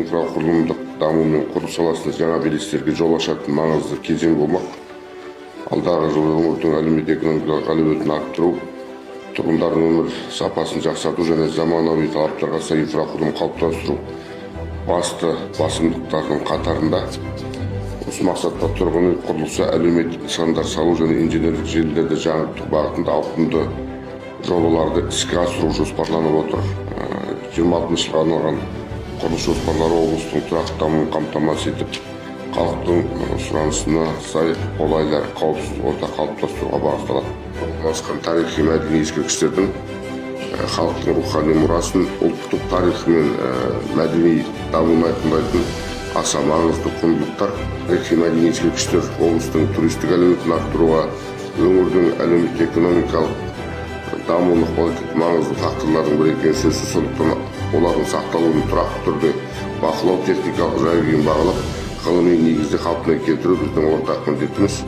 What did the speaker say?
инфрақұрылымдық даму мен құрылыс саласында жаңа белестерге жол ашатын маңызды кезең болмақ. Алдағы жылы өңірдің әлеуметтік-экономикалық әлеуетін арттыру, тұрғындардың өмір сапасын жақсарту және заманауи талаптарға сай инфрақұрылым қалыптастыру басты басымдықтардың қатарында. Осы мақсатта тұрғын үй құрылысы, әлеуметтік нысандар салу және инженерлік желілерді жаңғырту бағытында ауқымды жобаларды іске асыру жоспарланып отыр. 26 жылға арналған құрылыс жоспарлары облыстың тұрақты дамуын қамтамасыз етіп, халықтың сұранысына сай қолайлы қауіпсіз орта қалыптастыруға бағытталады. Орналасқан тарихи мәдени ескерткіштердің халықтың рухани мұрасын, ұлттық тарихы мен мәдени дамуын айқындайтын аса маңызды құндылықтар. Тарихи мәдени ескерткіштер облыстың туристік әлеуетін арттыруға, өңірдің әлеуметтік-экономикалық дамуына ықпал ететін маңызды факторлардың бірі екені сөзсіз. Сондықтан олардың сақталуын тұрақты түрде бақылау, техникалық жай-күйін бағалап, ғылыми негізде қалпына келтіру біздің ортақ міндетіміз.